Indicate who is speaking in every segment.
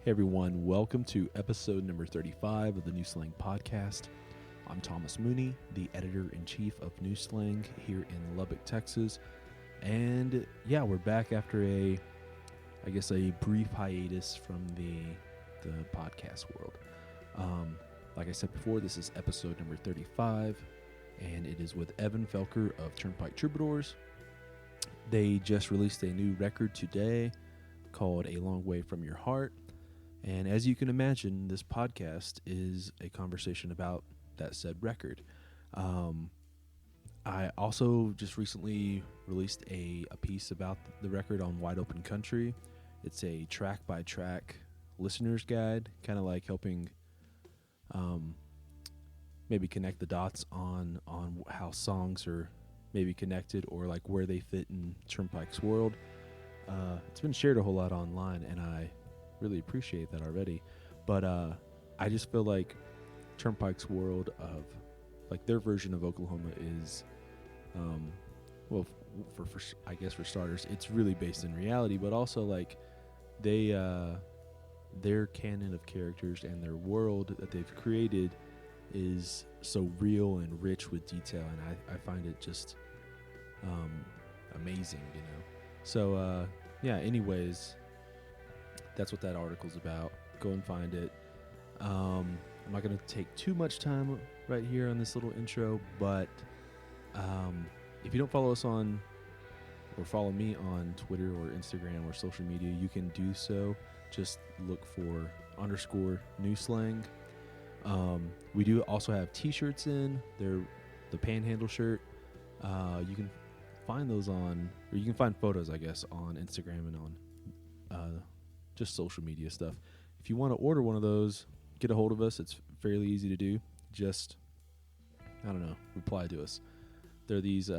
Speaker 1: Hey everyone, welcome to episode number 35 of the New Slang Podcast. I'm Thomas Mooney, the editor-in-chief of New Slang here in Lubbock, Texas. And yeah, we're back after a brief hiatus from the podcast world. Like I said before, this is episode number 35, and it is with Felker of Turnpike Troubadours. They just released a new record today called A Long Way From Your Heart. And as you can imagine, this podcast is a conversation about that said record. I also just recently released a piece about the record on Wide Open Country. It's a track-by-track listener's guide, kind of like helping maybe connect the dots on how songs are maybe connected or like where they fit in Turnpike's world. It's been shared a whole lot online, and I really appreciate that already. But I just feel like Turnpike's world of like their version of Oklahoma is for starters, it's really based in reality, but also like their canon of characters and their world that they've created is so real and rich with detail, and I find it just amazing, you know. So anyways, that's what that article's about. Go and find it. I'm not going to take too much time right here on this little intro, but if you don't follow us on or follow me on Twitter or Instagram or social media, you can do so. Just look for _New Slang. We do also have t-shirts in. They're the Panhandle shirt. You can find those you can find photos, I guess, on Instagram and on just social media stuff. If you want to order one of those, get a hold of us. It's fairly easy to do. Just, reply to us. They're these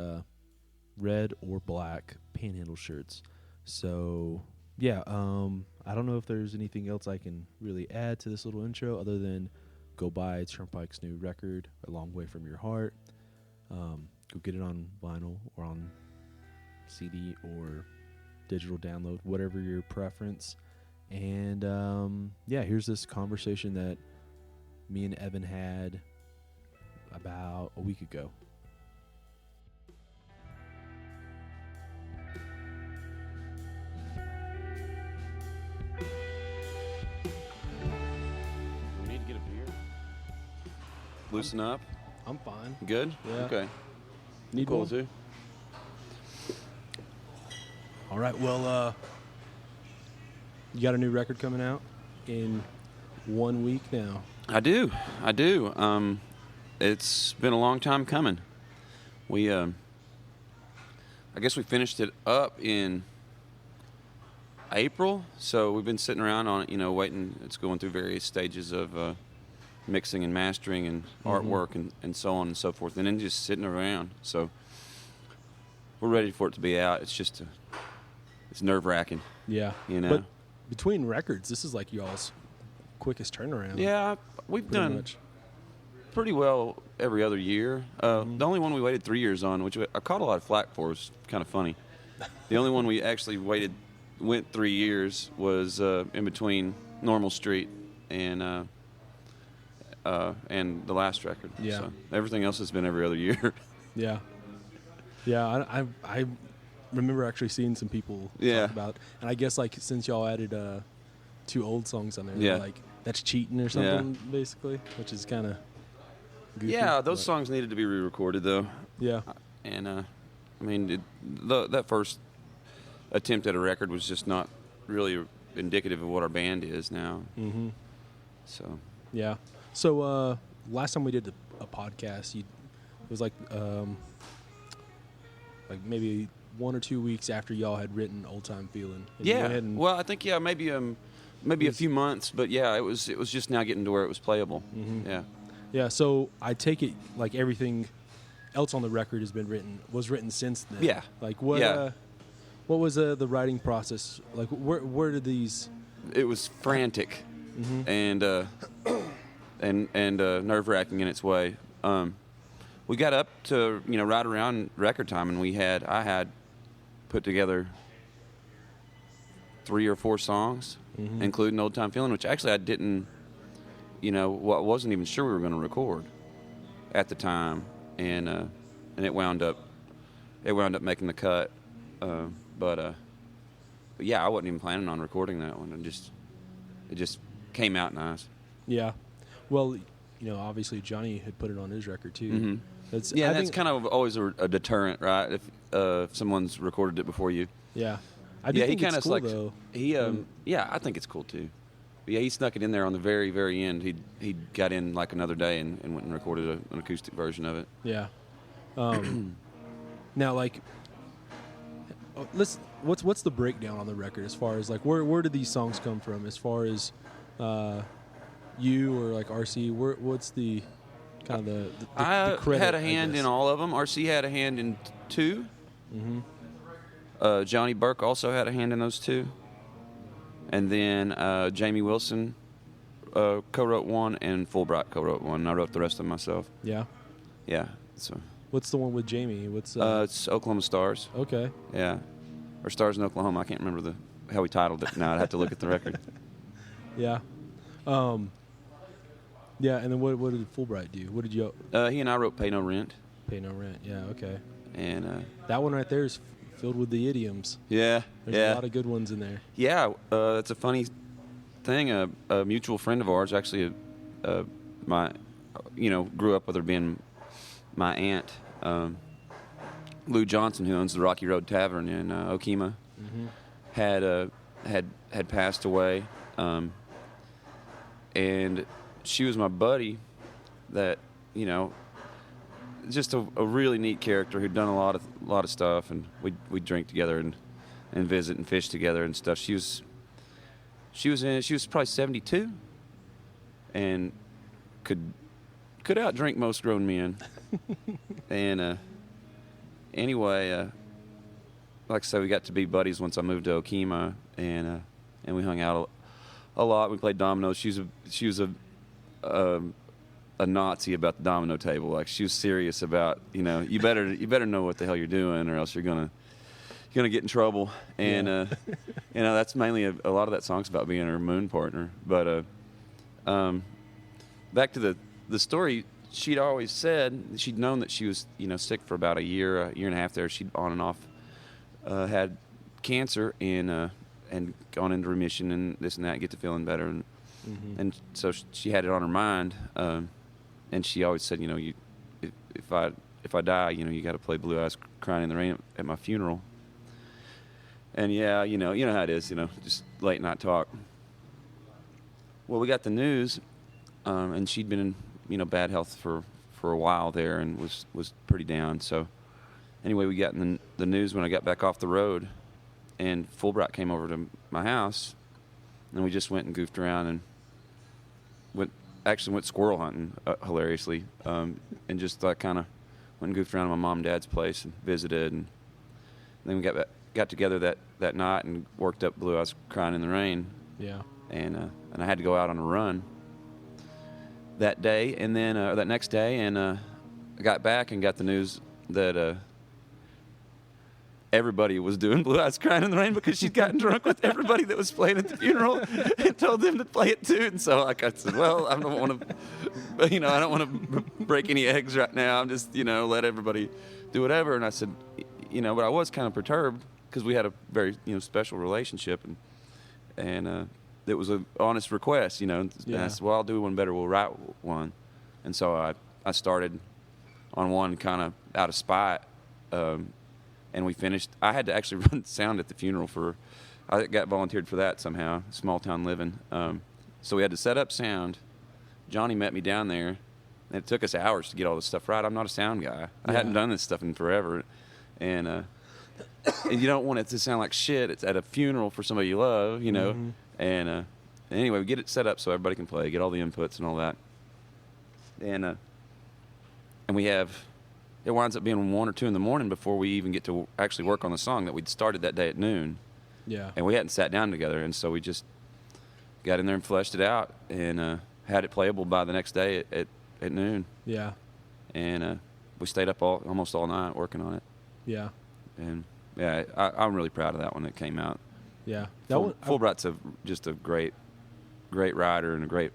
Speaker 1: red or black Panhandle shirts. So, yeah, I don't know if there's anything else I can really add to this little intro other than go buy Turnpike's new record, A Long Way From Your Heart. Go get it on vinyl or on CD or digital download, whatever your preference. And here's this conversation that me and Evan had about a week ago.
Speaker 2: We need to get a beer. Loosen up.
Speaker 1: I'm fine.
Speaker 2: Good?
Speaker 1: Yeah.
Speaker 2: Okay.
Speaker 1: Need
Speaker 2: cool
Speaker 1: one?
Speaker 2: too.
Speaker 1: All right. Well, you got a new record coming out in 1 week now.
Speaker 2: I do. It's been a long time coming. We, I guess we finished it up in April, so we've been sitting around on it, waiting. It's going through various stages of mixing and mastering and artwork and so on and so forth, and then just sitting around. So we're ready for it to be out. It's just it's nerve-wracking.
Speaker 1: Yeah.
Speaker 2: But
Speaker 1: between records, this is like y'all's quickest turnaround.
Speaker 2: Yeah, we've done pretty well every other year. The only one we waited 3 years on, which I caught a lot of flack for, was kind of funny. The only one we actually went 3 years was in between Normal Street and the last record.
Speaker 1: Yeah.
Speaker 2: So everything else has been every other year.
Speaker 1: Yeah. Yeah, I remember actually seeing some people talk about, and I guess like since y'all added 2 old songs on there, like that's cheating or something, basically, which is kind of goofy.
Speaker 2: Yeah, those songs needed to be re-recorded though.
Speaker 1: Yeah,
Speaker 2: and that first attempt at a record was just not really indicative of what our band is now. Mm-hmm. So
Speaker 1: yeah. So last time we did a podcast, it was like maybe 1 or 2 weeks after y'all had written "Old Time Feeling."
Speaker 2: Yeah. Well, I think maybe a few months, but yeah, it was just now getting to where it was playable. Mm-hmm. Yeah.
Speaker 1: Yeah. So I take it like everything else on the record was written since then.
Speaker 2: Yeah.
Speaker 1: Like what?
Speaker 2: Yeah.
Speaker 1: What was the writing process like? Where did these?
Speaker 2: It was frantic, and nerve-wracking in its way. We got up to right around record time, and I had put together 3 or 4 songs, including Old Time Feeling, which actually I didn't, wasn't even sure we were going to record at the time, and it wound up making the cut, but yeah, I wasn't even planning on recording that one, and it just came out nice.
Speaker 1: Yeah, well, obviously Jonny had put it on his record too.
Speaker 2: Mm-hmm. That's kind of always a deterrent, right? If someone's recorded it before you.
Speaker 1: Yeah, I do think
Speaker 2: he
Speaker 1: it's cool though.
Speaker 2: Yeah, I think it's cool too. But yeah, he snuck it in there on the very, very end. He got in like another day and went and recorded an acoustic version of it.
Speaker 1: Yeah. Now, like, what's the breakdown on the record as far as like where did these songs come from? As far as you or like RC, what's the kind of the
Speaker 2: I
Speaker 1: credit,
Speaker 2: had a hand in all of them. RC had a hand in 2.
Speaker 1: Mm-hmm.
Speaker 2: Jonny Burke also had a hand in those 2. And then Jamie Wilson co-wrote 1, and Fulbright co-wrote 1. And I wrote the rest of them myself.
Speaker 1: Yeah.
Speaker 2: Yeah. So.
Speaker 1: What's the one with Jamie? What's
Speaker 2: it's Oklahoma Stars.
Speaker 1: Okay.
Speaker 2: Yeah. Or Stars in Oklahoma. I can't remember how we titled it now. I'd have to look at the record.
Speaker 1: Yeah. Yeah, and then what did Fulbright do? What did you...
Speaker 2: He and I wrote Pay No Rent.
Speaker 1: Pay No Rent, yeah, okay.
Speaker 2: And
Speaker 1: that one right there is filled with the idioms.
Speaker 2: Yeah,
Speaker 1: There's a lot of good ones in there.
Speaker 2: Yeah, it's a funny thing. A mutual friend of ours, actually, grew up with her being my aunt, Lou Johnson, who owns the Rocky Road Tavern in Okemah, had passed away, and she was my buddy. That just a really neat character who'd done a lot of stuff, and we'd drink together and visit and fish together and stuff. She was probably 72, and could outdrink most grown men. And anyway, like I said, we got to be buddies once I moved to Okemah, and we hung out a lot. We played dominoes. She was a Nazi about the domino table. Like, she was serious about, you better know what the hell you're doing, or else you're gonna get in trouble. And that's mainly a lot of that song's about being her moon partner. But back to the story. She'd always said she'd known that she was sick for about a year and a half there. She'd on and off had cancer and gone into remission and this and that, get to feeling better, and so she had it on her mind. And she always said, if I die, you got to play Blue Eyes Crying in the Rain at my funeral. And yeah, you know how it is, just late night talk. Well, we got the news, and she'd been in bad health for a while there, and was pretty down. So anyway, we got the news when I got back off the road, and Fulbright came over to my house, and we just went and goofed around and went squirrel hunting, hilariously, and just kind of went and goofed around at my mom and dad's place and visited, and then we got together that night and worked up Blue Eyes Crying in the Rain.
Speaker 1: Yeah.
Speaker 2: And I had to go out on a run that day, and then that next day, and I got back and got the news that everybody was doing Blue Eyes Crying in the Rain because she'd gotten drunk with everybody that was playing at the funeral and told them to play it too. And so I said, well, I don't want to break any eggs right now. I'm just, let everybody do whatever. And I said, but I was kind of perturbed because we had a very, special relationship, and it was an honest request, And I said, well, I'll do one better. We'll write one. And so I started on one kind of out of spite. And we finished. I had to actually run sound at the funeral I got volunteered for that somehow, small town living. So we had to set up sound. Jonny met me down there, and it took us hours to get all this stuff right. I'm not a sound guy. I hadn't done this stuff in forever. And you don't want it to sound like shit. It's at a funeral for somebody you love, And anyway, we get it set up so everybody can play, get all the inputs and all that. And we have... It winds up being 1 or 2 in the morning before we even get to actually work on the song that we'd started that day at noon.
Speaker 1: Yeah.
Speaker 2: And we hadn't sat down together, and so we just got in there and fleshed it out and had it playable by the next day at noon.
Speaker 1: Yeah.
Speaker 2: And we stayed up almost all night working on it.
Speaker 1: Yeah.
Speaker 2: And yeah, I'm really proud of that one that came out.
Speaker 1: Yeah, that one.
Speaker 2: Fulbright's just a great rider and a great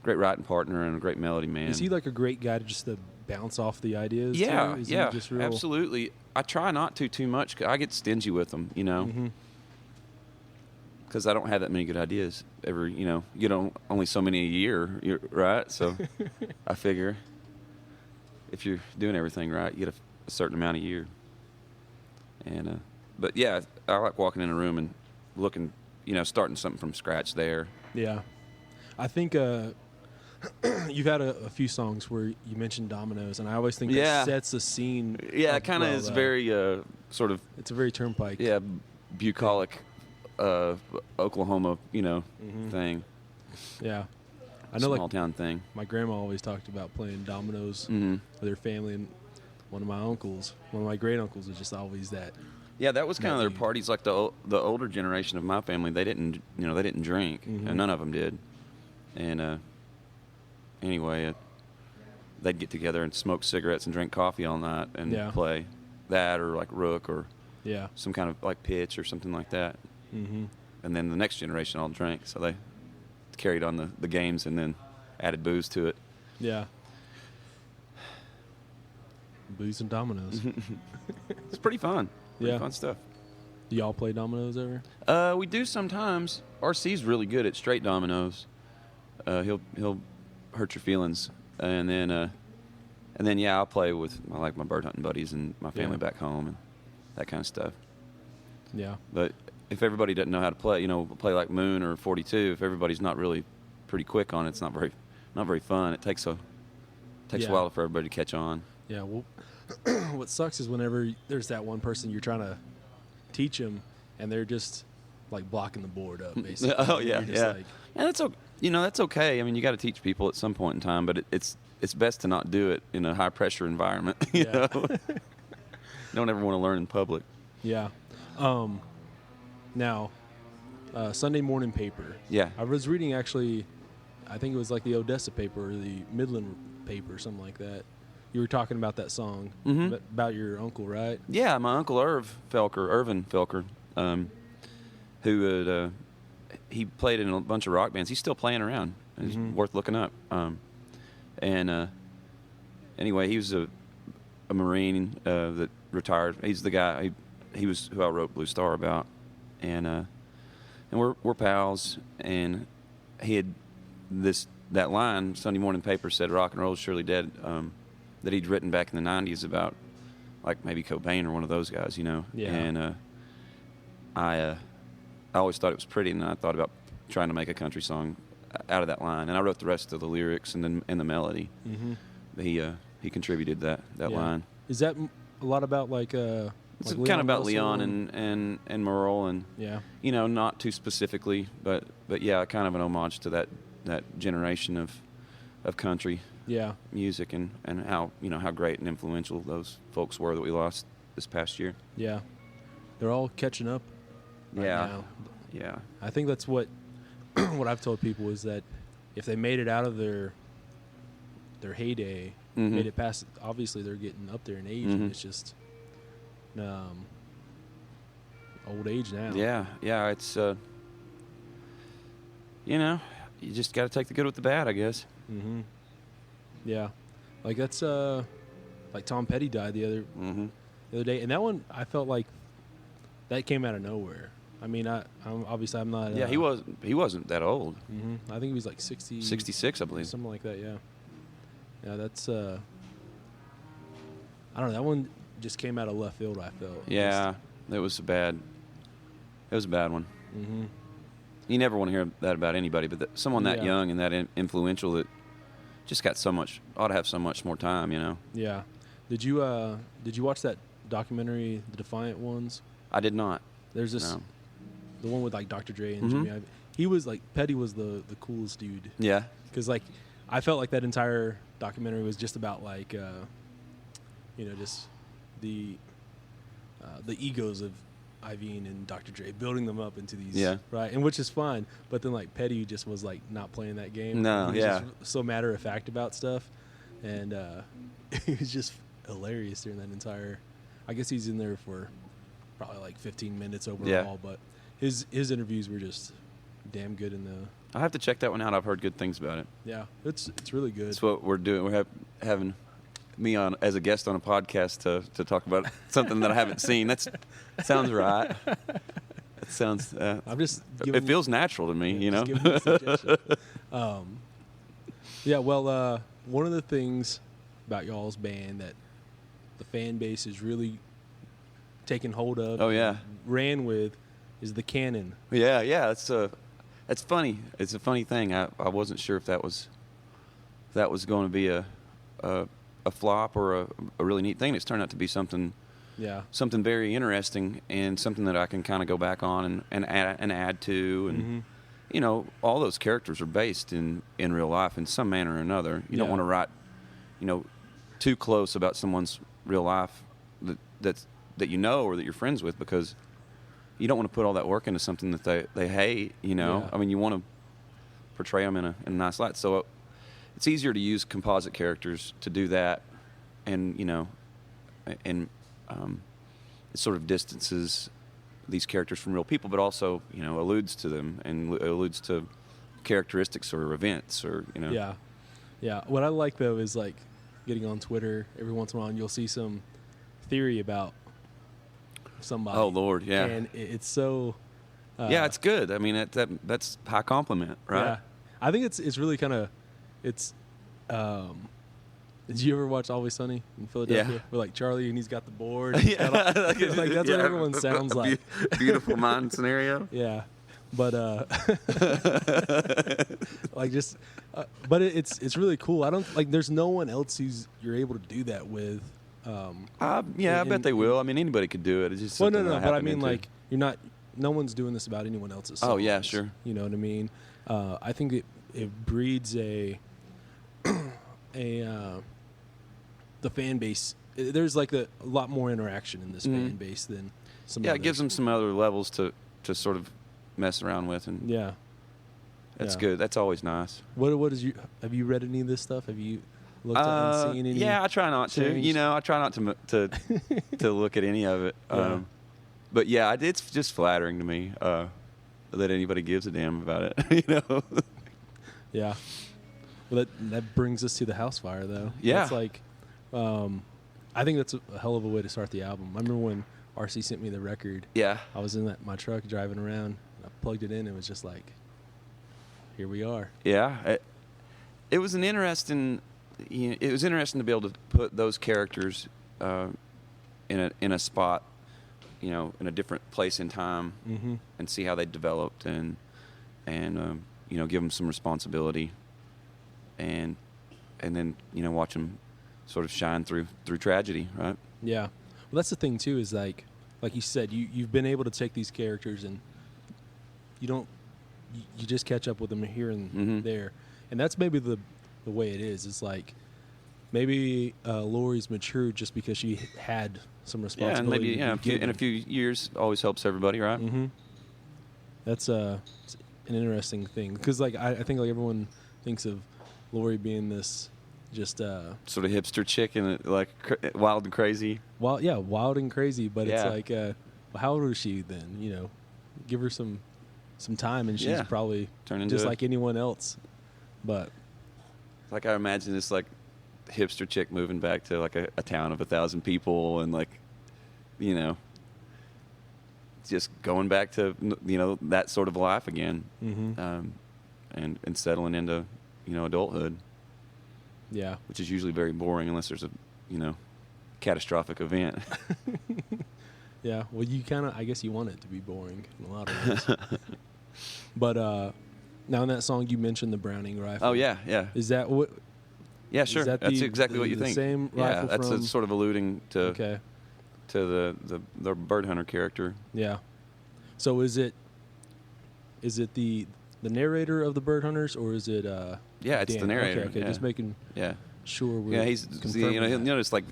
Speaker 2: writing partner and a great melody man.
Speaker 1: Is he like a great guy to bounce off the ideas?
Speaker 2: Yeah,
Speaker 1: too? Is
Speaker 2: yeah,
Speaker 1: he just real...
Speaker 2: absolutely. I try not to too much. 'Cause I get stingy with them, you know, because I don't have that many good ideas. You get only so many a year, right? So I figure if you're doing everything right, you get a certain amount a year. And but yeah, I like walking in a room and looking, starting something from scratch there.
Speaker 1: Yeah, I think you've had a few songs where you mentioned dominoes, and I always think that sets a scene.
Speaker 2: Yeah, it kind of is very sort of.
Speaker 1: It's a very Turnpike.
Speaker 2: Yeah, bucolic, Oklahoma, thing.
Speaker 1: Yeah, I know,
Speaker 2: small town thing.
Speaker 1: My grandma always talked about playing dominoes with her family, and one of my great uncles was just always that.
Speaker 2: Yeah, that was kind of their parties. Like the older generation of my family, they didn't drink, and none of them did. And anyway, they'd get together and smoke cigarettes and drink coffee all night and play that or like rook or some kind of like pitch or something like that. Mm-hmm. And then the next generation all drank, so they carried on the games and then added booze to it.
Speaker 1: Yeah. Booze and dominoes.
Speaker 2: It's pretty fun.
Speaker 1: Pretty
Speaker 2: fun stuff.
Speaker 1: Do y'all play dominoes ever?
Speaker 2: We do sometimes. RC's really good at straight dominoes. He'll hurt your feelings, and then I'll play with my bird hunting buddies and my family back home and that kind of stuff.
Speaker 1: Yeah.
Speaker 2: But if everybody doesn't know how to play, play like Moon or 42, if everybody's not really pretty quick on it, it's not very fun. It takes a while for everybody to catch on.
Speaker 1: Yeah. Well, what sucks is whenever there's that one person you're trying to teach them, and they're just like blocking the board up, basically.
Speaker 2: Oh yeah, yeah. And that's okay. That's okay. I mean, you got to teach people at some point in time, but it's best to not do it in a high pressure environment. You know, don't ever want to learn in public.
Speaker 1: Yeah. Now, Sunday morning paper.
Speaker 2: Yeah.
Speaker 1: I was reading actually, I think it was like the Odessa paper or the Midland paper, something like that. You were talking about that song about your uncle, right?
Speaker 2: Yeah, my uncle Irvin Felker, who had, he played in a bunch of rock bands. He's still playing around. He's worth looking up. Anyway, he was a Marine that retired. He's the guy. He was who I wrote Blue Star about, and we're pals. And he had that line. Sunday morning paper said rock and roll is surely dead. That he'd written back in the 90s about, like, maybe Cobain or one of those guys, Yeah. And I always thought it was pretty, and I thought about trying to make a country song out of that line. And I wrote the rest of the lyrics and the melody. Mm-hmm. He contributed that line.
Speaker 1: Is that a lot about, like...
Speaker 2: it's like kind of about Leon and Merle, and not too specifically, but yeah, kind of an homage to that generation of country music and how how great and influential those folks were that we lost this past year. Yeah,
Speaker 1: they're all catching up. Now.
Speaker 2: Yeah.
Speaker 1: I think that's what I've told people is that if they made it out of their heyday, made it past, obviously they're getting up there in age, and it's just old age now.
Speaker 2: Yeah, it's you just got to take the good with the bad, I guess.
Speaker 1: Yeah, like that's like Tom Petty died the other day, and that one I felt like that came out of nowhere. I mean, I'm not.
Speaker 2: Yeah, he wasn't that old.
Speaker 1: I think he was like
Speaker 2: 66, I believe,
Speaker 1: something like that. Yeah, that's I don't know. That one just came out of left field, I felt.
Speaker 2: Yeah, it was a bad one. You never want to hear that about anybody, but someone that young and that influential that just ought to have so much more time,
Speaker 1: Yeah. Did you watch that documentary, The Defiant Ones?
Speaker 2: I did not.
Speaker 1: There's this the one with like Dr. Dre and Jimmy Iovine. He was like Petty was the coolest dude. Yeah. Because like I felt like that entire documentary was just about like just the egos of Iovine and Dr. Dre, building them up into these right, and which is fine. But then like Petty just was like not playing that game.
Speaker 2: No,
Speaker 1: he was just so matter of fact about stuff, and it was just hilarious during that entire. I guess he's in there for probably like 15 minutes overall, but his interviews were just damn good in the.
Speaker 2: I have to check that one out. I've heard good things about it.
Speaker 1: Yeah, it's really good.
Speaker 2: That's what we're doing. We're having me on as a guest on a podcast to talk about something that I haven't seen. That sounds right. It sounds.
Speaker 1: I'm just.
Speaker 2: It feels natural to me, you know.
Speaker 1: Just giving you a suggestion. Yeah. Well, one of the things about y'all's band that the fan base is really taking hold of.
Speaker 2: Oh yeah.
Speaker 1: Ran with is the canon.
Speaker 2: Yeah. That's funny. It's a funny thing. I wasn't sure if that was going to be a flop or a really neat thing. It's turned out to be something.
Speaker 1: Yeah.
Speaker 2: Something very interesting and something that I can kind of go back on and add to and you know, all those characters are based in real life in some manner or another. You don't want to write, you know, too close about someone's real life that you know or that you're friends with, because you don't want to put all that work into something that they hate, you know.
Speaker 1: Yeah.
Speaker 2: I mean, you want to portray them in a nice light. So it's easier to use composite characters to do that, and, you know, and it sort of distances these characters from real people, but also, you know, alludes to them and alludes to characteristics or events or, you know.
Speaker 1: Yeah. Yeah. What I like, though, is, like, getting on Twitter every once in a while, and you'll see some theory about somebody.
Speaker 2: Oh, Lord, yeah.
Speaker 1: And it's so...
Speaker 2: yeah, it's good. I mean, that's high compliment, right?
Speaker 1: Yeah. I think it's really kind of... It's... did you ever watch Always Sunny in Philadelphia?
Speaker 2: Yeah.
Speaker 1: Where, like, Charlie, and he's got the board.
Speaker 2: Yeah.
Speaker 1: Like, that's what everyone sounds like.
Speaker 2: Beautiful mind scenario.
Speaker 1: Yeah. But, like, just... but it's really cool. I don't... Like, there's no one else you're able to do that with.
Speaker 2: Yeah, I bet they will. I mean, anybody could do it. It's just
Speaker 1: no.
Speaker 2: that
Speaker 1: But I mean,
Speaker 2: into.
Speaker 1: like, you're not. No one's doing this about anyone else's songs.
Speaker 2: Oh yeah, sure.
Speaker 1: You know what I mean? I think it breeds the fan base. There's like a lot more interaction in this fan base than some.
Speaker 2: Yeah,
Speaker 1: others.
Speaker 2: it gives them some other levels to sort of mess around with, and
Speaker 1: Yeah.
Speaker 2: that's good. That's always nice.
Speaker 1: What is have you read any of this stuff? Have you looked at and seen any?
Speaker 2: Yeah, I try not to.
Speaker 1: change?
Speaker 2: You know, I try not to to look at any of it.
Speaker 1: Yeah.
Speaker 2: But yeah, it's just flattering to me that anybody gives a damn about it. You know.
Speaker 1: Yeah. Well, that brings us to the house fire, though.
Speaker 2: Yeah.
Speaker 1: It's like, I think that's a hell of a way to start the album. I remember when RC sent me the record.
Speaker 2: Yeah.
Speaker 1: I was in my truck driving around. I plugged it in. And it was just like, here we are.
Speaker 2: Yeah. It was an interesting. You know, it was interesting to be able to put those characters in a spot, you know, in a different place in time, and see how they developed, and you know, give them some responsibility, and then, you know, watch them sort of shine through tragedy, right?
Speaker 1: Yeah. Well, that's the thing too. Is like you said, you've been able to take these characters and you just catch up with them here and there, and that's maybe the way it is. It's like maybe Lorrie's matured just because she had some responsibility.
Speaker 2: Yeah, and maybe in a few years always helps everybody, right?
Speaker 1: That's it's an interesting thing, because like I think like everyone thinks of Lorrie being this just
Speaker 2: sort of hipster chick and like wild and crazy.
Speaker 1: Wild and crazy. But
Speaker 2: Yeah.
Speaker 1: it's like, well, how old is she then? You know, give her some time, and she's probably
Speaker 2: Turn into
Speaker 1: just
Speaker 2: it.
Speaker 1: like anyone else. But
Speaker 2: Like, I imagine this like hipster chick moving back to like a town of 1,000 people, and like, you know, just going back to, you know, that sort of life again, and settling into, you know, adulthood,
Speaker 1: yeah,
Speaker 2: which is usually very boring unless there's a, you know, catastrophic event.
Speaker 1: yeah. Well, you kind of, I guess, you want it to be boring in a lot of ways. But now in that song you mentioned the Browning rifle.
Speaker 2: Oh yeah.
Speaker 1: Is that what?
Speaker 2: Yeah, sure.
Speaker 1: Is that
Speaker 2: That's exactly what you
Speaker 1: the
Speaker 2: think.
Speaker 1: Same
Speaker 2: yeah,
Speaker 1: rifle
Speaker 2: that's
Speaker 1: from?
Speaker 2: sort of alluding to
Speaker 1: Okay.
Speaker 2: to the bird hunter character.
Speaker 1: Yeah. So is it the narrator of the Bird Hunters, or is it
Speaker 2: Yeah, it's
Speaker 1: Dan?
Speaker 2: the narrator.
Speaker 1: Okay,
Speaker 2: yeah.
Speaker 1: just making
Speaker 2: Yeah,
Speaker 1: sure we're
Speaker 2: he's
Speaker 1: confirming
Speaker 2: you know, he'll
Speaker 1: that.
Speaker 2: notice like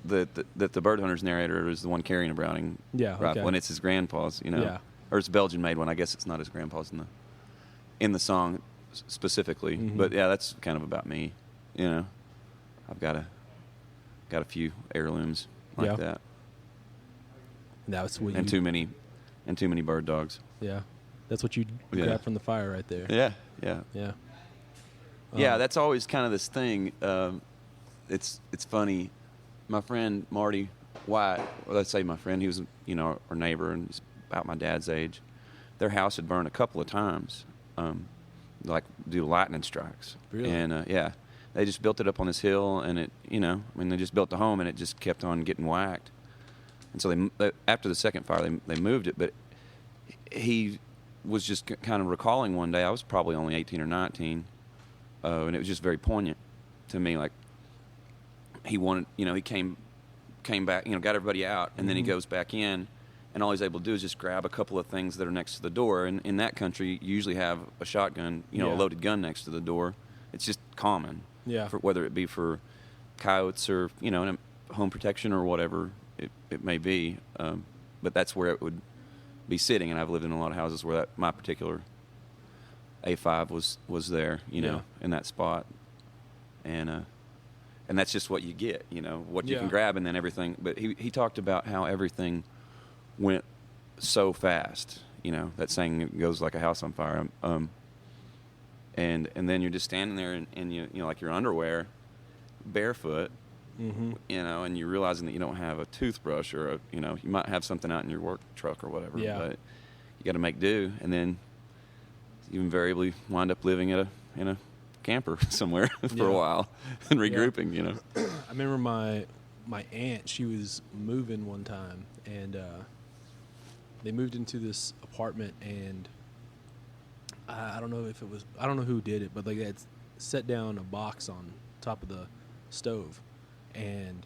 Speaker 2: that the bird hunter's narrator is the one carrying a Browning rifle,
Speaker 1: okay.
Speaker 2: and it's his grandpa's, you know,
Speaker 1: Yeah.
Speaker 2: or it's a Belgian made one. I guess it's not his grandpa's in the song specifically, but yeah, that's kind of about me, you know. I've got a few heirlooms like
Speaker 1: Yeah.
Speaker 2: that,
Speaker 1: That's what
Speaker 2: and too many and too many bird dogs.
Speaker 1: Yeah, that's what you grab from the fire right there.
Speaker 2: Yeah. Yeah, that's always kind of this thing. It's funny. My friend Marty White, let's say my friend, he was our neighbor and he's about my dad's age. Their house had burned a couple of times, like due to lightning strikes.
Speaker 1: Really?
Speaker 2: And they just built it up on this hill, and it, they just built the home, and it just kept on getting whacked. And so they after the second fire, they moved it. But he was just kind of recalling one day. I was probably only 18 or 19, and it was just very poignant to me. Like he wanted, he came back, got everybody out, and then he goes back in. And all he's able to do is just grab a couple of things that are next to the door. And in that country, you usually have a shotgun, a loaded gun next to the door. It's just common.
Speaker 1: Yeah.
Speaker 2: For whether it be for coyotes or, home protection or whatever it may be. But that's where it would be sitting. And I've lived in a lot of houses where my particular A5 was there, in that spot. And that's just what you get, what you can grab and then everything. But he talked about how everything went so fast, that saying it goes like a house on fire. And then you're just standing there and you like your underwear, barefoot, and you're realizing that you don't have a toothbrush or you might have something out in your work truck or whatever, but you got to make do. And then you invariably wind up living in a camper somewhere for a while and regrouping,
Speaker 1: I remember my aunt, she was moving one time, and they moved into this apartment, and I don't know who did it, but like they had set down a box on top of the stove, and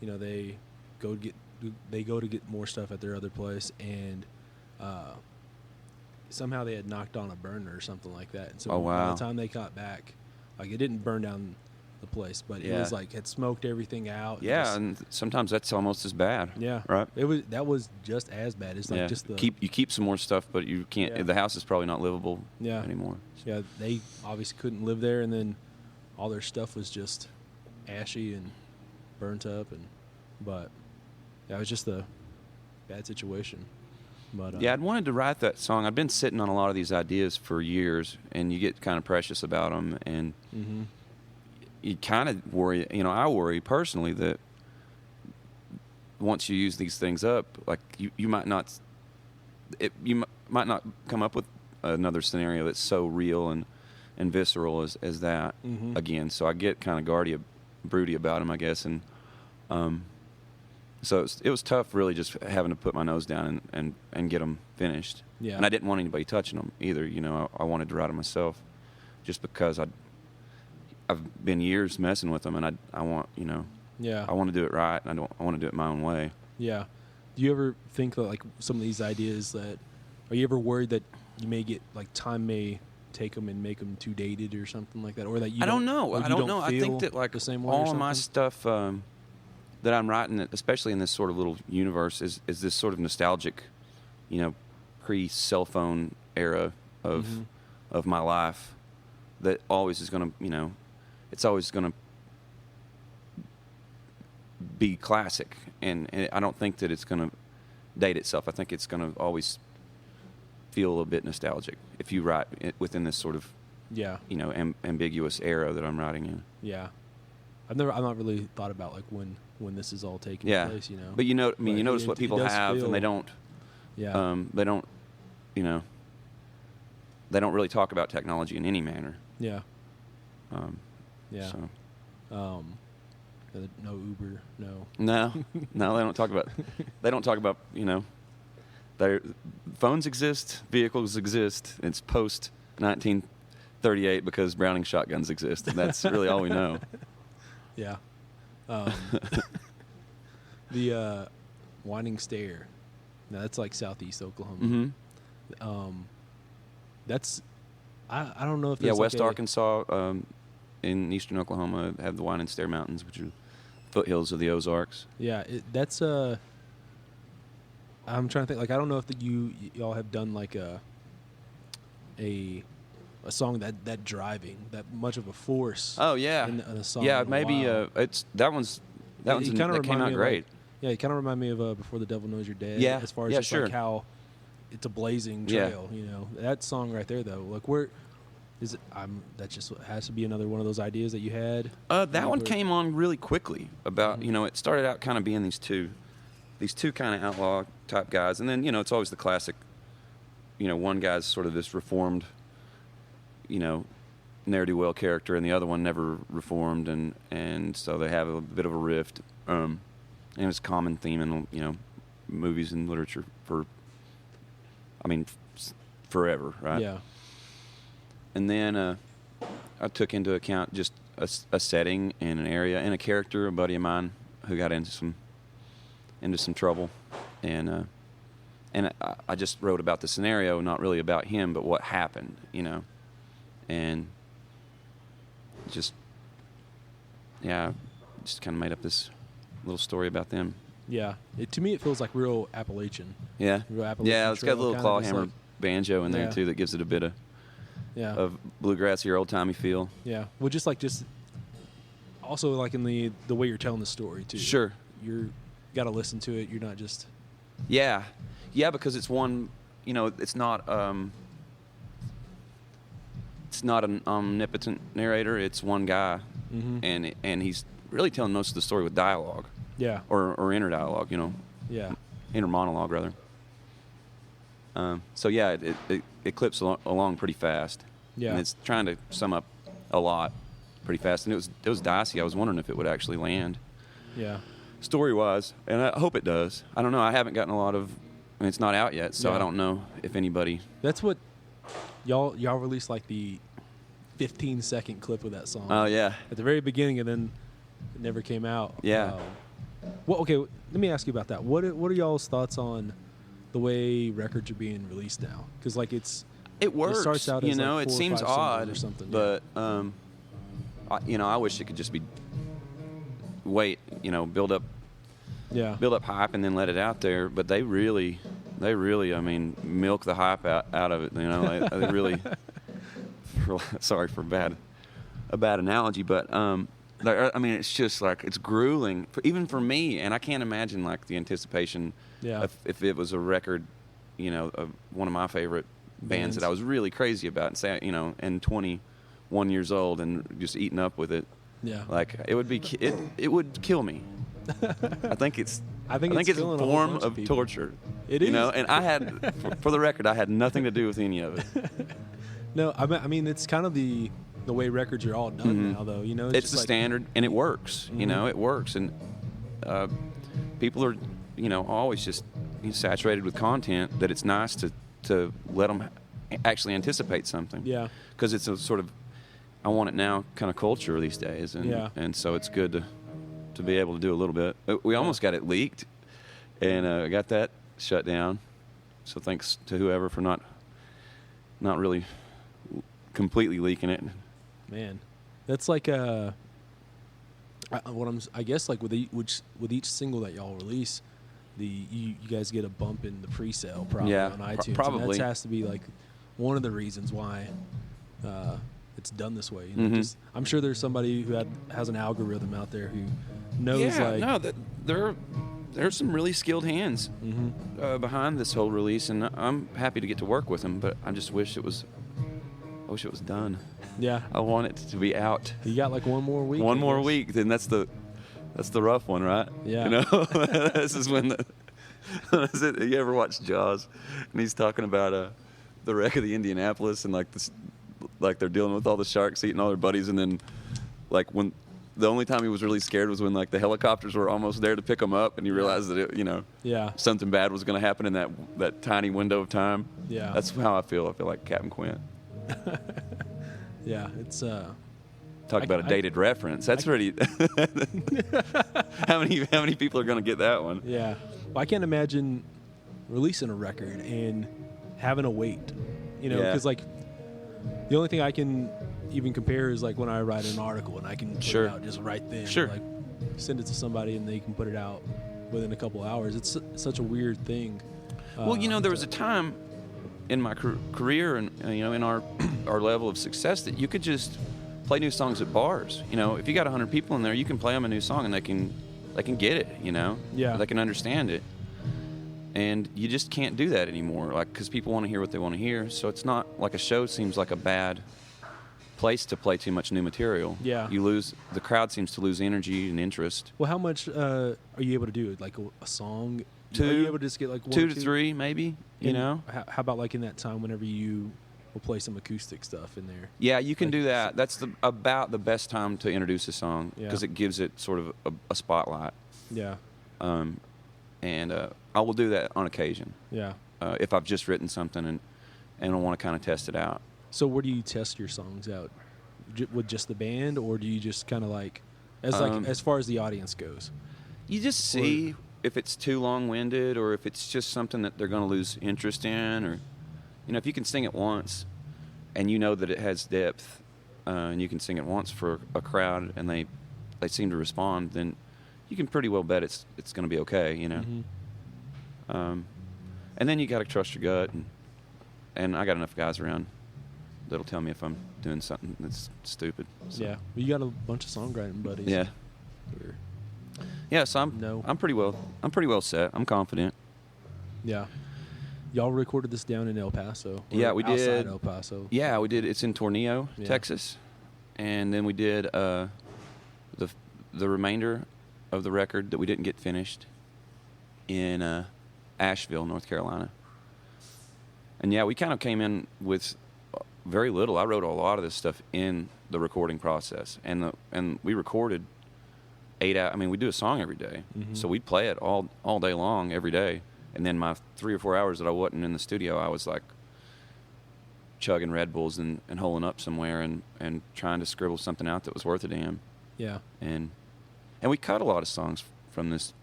Speaker 1: they go to get more stuff at their other place, and somehow they had knocked on a burner or something like that, and so by the time they got back, like it didn't burn down the place, but it was like had smoked everything out.
Speaker 2: And sometimes that's almost as bad.
Speaker 1: Yeah,
Speaker 2: right.
Speaker 1: That was just as bad. It's like just
Speaker 2: you keep some more stuff, but you can't. The house is probably not livable anymore.
Speaker 1: Yeah, they obviously couldn't live there, and then all their stuff was just ashy and burnt up, but it was just a bad situation. But
Speaker 2: I'd wanted to write that song. I've been sitting on a lot of these ideas for years, and you get kind of precious about them, and. You kind of worry, I worry personally that once you use these things up, like you might not come up with another scenario that's so real and visceral as that again. So I get kind of broody about them, I guess, and so it was tough, really, just having to put my nose down and get them finished. Yeah. And I didn't want anybody touching them either. I wanted to write them myself, just because I've been years messing with them, and I want I want to do it right, and I want to do it my own way.
Speaker 1: Yeah. Do you ever think that like some of these ideas are you ever worried that you may get like time may take them and make them too dated or something like that, or that you
Speaker 2: I don't know. I think that like
Speaker 1: the same way
Speaker 2: all of my stuff that I'm writing, especially in this sort of little universe, is this sort of nostalgic, pre-cell phone era of my life that always is going to, it's always going to be classic, and I don't think that it's going to date itself. I think it's going to always feel a bit nostalgic if you write within this sort of ambiguous era that I'm writing in.
Speaker 1: Yeah, I've not really thought about like when this is all taking place.
Speaker 2: But you notice what people have, and they don't.
Speaker 1: Yeah.
Speaker 2: They don't. They don't really talk about technology in any manner.
Speaker 1: Yeah.
Speaker 2: Yeah. So.
Speaker 1: No Uber, no.
Speaker 2: No, they don't talk about. They don't talk about. Their phones exist, vehicles exist. It's post 1938 because Browning shotguns exist. And that's really all we know.
Speaker 1: Yeah. The Winding Stair. Now that's like southeast Oklahoma.
Speaker 2: Mm-hmm.
Speaker 1: That's I don't know if that's
Speaker 2: West Arkansas. In eastern Oklahoma, have the Winding Stair Mountains, which are foothills of the Ozarks.
Speaker 1: Yeah, that's I'm trying to think. Like, I don't know if y'all have done like a song that driving, that much of a force.
Speaker 2: Oh yeah,
Speaker 1: in a song.
Speaker 2: Yeah, maybe
Speaker 1: it's
Speaker 2: that came out great.
Speaker 1: It kind of reminded me of Before the Devil Knows You're Dead.
Speaker 2: Yeah,
Speaker 1: as far as
Speaker 2: sure.
Speaker 1: like how it's a blazing trail. You know, that song right there though. Like where is it? That just has to be another one of those ideas that you had.
Speaker 2: That one came on really quickly. About you know, it started out kind of being these two kind of outlaw type guys, and then you know, it's always the classic. You know, one guy's sort of this reformed, you know, ne'er-do-well character, and the other one never reformed, and so they have a bit of a rift. And it's a common theme in, you know, movies and literature forever, right?
Speaker 1: Yeah.
Speaker 2: And then I took into account just a setting and an area and a character, a buddy of mine who got into some trouble, and I just wrote about the scenario, not really about him, but what happened, you know, and just kind of made up this little story about them.
Speaker 1: Yeah, to me it feels like real Appalachian.
Speaker 2: Yeah,
Speaker 1: real Appalachian
Speaker 2: it's got a little clawhammer
Speaker 1: like,
Speaker 2: banjo in there too that gives it a bit of bluegrassy or old timey feel.
Speaker 1: Yeah, well, just also like in the way you're telling the story too.
Speaker 2: Sure,
Speaker 1: you got to listen to it. You're not just
Speaker 2: because it's one. You know, it's not an omnipotent narrator. It's one guy, and he's really telling most of the story with dialogue.
Speaker 1: Yeah.
Speaker 2: Or inner dialogue, you know.
Speaker 1: Yeah.
Speaker 2: Inner monologue, rather. So it clips along pretty fast.
Speaker 1: Yeah.
Speaker 2: And it's trying to sum up a lot pretty fast, and it was dicey. I was wondering if it would actually land.
Speaker 1: Yeah.
Speaker 2: Story-wise, and I hope it does. I don't know. I haven't gotten a lot of. I mean, it's not out yet, so I don't know if anybody.
Speaker 1: That's what y'all released, like the 15-second clip of that song.
Speaker 2: Oh yeah.
Speaker 1: At the very beginning, and then it never came out.
Speaker 2: Yeah.
Speaker 1: Okay. Let me ask you about that. What are y'all's thoughts on the way records are being released now? Because like
Speaker 2: it works.
Speaker 1: It starts out as like 4
Speaker 2: it
Speaker 1: or
Speaker 2: seems
Speaker 1: 5
Speaker 2: odd
Speaker 1: or something.
Speaker 2: but I wish it could just be build up hype and then let it out there. But they really, I mean, milk the hype out of it. You know, they really. Sorry for a bad analogy, but I mean, it's just like it's grueling, even for me, and I can't imagine like the anticipation.
Speaker 1: Yeah.
Speaker 2: If it was a record, you know, of one of my favorite bands that I was really crazy about, and say, you know, and 21 years old and just eating up with it.
Speaker 1: Yeah.
Speaker 2: Like it would be, it would kill me. I think it's a form of torture.
Speaker 1: It is.
Speaker 2: You know, and I had, for the record, I had nothing to do with any of it.
Speaker 1: No, I mean it's kind of the way records are all done now, though. You know,
Speaker 2: it's the standard, and it works. You know, it works, and people are, you know, always just saturated with content that it's nice to let them actually anticipate something.
Speaker 1: Yeah.
Speaker 2: Because it's a sort of I want it now kind of culture these days, and so it's good to be able to do a little bit. We almost got it leaked, and got that shut down. So thanks to whoever for not really completely leaking it.
Speaker 1: Man, that's like I guess like with each single that y'all release, you guys get a bump in the pre-sale probably on iTunes.
Speaker 2: Probably.
Speaker 1: And that has to be like one of the reasons why it's done this way. You know, just, I'm sure there's somebody who has an algorithm out there who knows. There's
Speaker 2: some really skilled hands behind this whole release, and I'm happy to get to work with them. But I just wish it was done.
Speaker 1: Yeah,
Speaker 2: I want it to be out.
Speaker 1: You got like one more week.
Speaker 2: One more week, then that's the rough one, right?
Speaker 1: Yeah.
Speaker 2: You know, this is when you ever watch Jaws, and he's talking about the wreck of the Indianapolis, and like they're dealing with all the sharks eating all their buddies, and then like when the only time he was really scared was when like the helicopters were almost there to pick him up, and he realized that something bad was going to happen in that tiny window of time.
Speaker 1: Yeah,
Speaker 2: that's how I feel. I feel like Captain Quint.
Speaker 1: Yeah, it's
Speaker 2: talk about a dated reference. That's pretty. How many people are going to get that one?
Speaker 1: Yeah, well, I can't imagine releasing a record and having to wait. You know, because like the only thing I can even compare is like when I write an article and I can put it out just right then.
Speaker 2: Sure.
Speaker 1: Like send it to somebody and they can put it out within a couple hours. It's such a weird thing.
Speaker 2: Well, you know, there was a time in my career and you know in our level of success that you could just play new songs at bars. You know, if you got 100 people in there, you can play them a new song and they can get it. You know,
Speaker 1: they
Speaker 2: can understand it. And you just can't do that anymore, like, because people want to hear what they want to hear. So it's not like a show seems like a bad place to play too much new material.
Speaker 1: Yeah.
Speaker 2: The crowd seems to lose energy and interest.
Speaker 1: Well, how much are you able to do? Like a song?
Speaker 2: Two.
Speaker 1: Are you able to just get like one
Speaker 2: two
Speaker 1: or
Speaker 2: to
Speaker 1: two?
Speaker 2: three, maybe, you know?
Speaker 1: How about like in that time whenever you will play some acoustic stuff in there?
Speaker 2: Yeah, you can
Speaker 1: Like,
Speaker 2: do that. That's about the best time to introduce a song because
Speaker 1: Yeah.
Speaker 2: it gives it sort of a spotlight.
Speaker 1: Yeah.
Speaker 2: And I will do that on occasion
Speaker 1: Yeah.
Speaker 2: if I've just written something and I want to kind of test it out.
Speaker 1: So where do you test your songs out? With just the band, or do you just kind of like as far as the audience goes?
Speaker 2: You just see if it's too long-winded or if it's just something that they're going to lose interest in, or if you can sing it once and you know that it has depth and you can sing it once for a crowd and they seem to respond, then you can pretty well bet it's going to be okay,
Speaker 1: Mm-hmm.
Speaker 2: And then you got to trust your gut, and I got enough guys around that'll tell me if I'm doing something that's stupid. So.
Speaker 1: Yeah. Well, you got a bunch of songwriting buddies.
Speaker 2: Yeah. Yeah, so I'm pretty well set. I'm confident.
Speaker 1: Yeah. Y'all recorded this down in El Paso.
Speaker 2: Yeah, we
Speaker 1: outside
Speaker 2: did.
Speaker 1: El Paso.
Speaker 2: Yeah, we did. It's in Tornillo,
Speaker 1: Yeah.
Speaker 2: Texas, and then we did the remainder of the record that we didn't get finished in Asheville, North Carolina. And yeah, we kind of came in with very little. I wrote a lot of this stuff in the recording process, and we recorded 8 hours. I mean, we do a song every day,
Speaker 1: Mm-hmm.
Speaker 2: so we'd play it all day long every day. And then my 3 or 4 hours that I wasn't in the studio, I was like chugging Red Bulls and holing up somewhere and trying to scribble something out that was worth a damn.
Speaker 1: Yeah.
Speaker 2: And we cut a lot of songs from this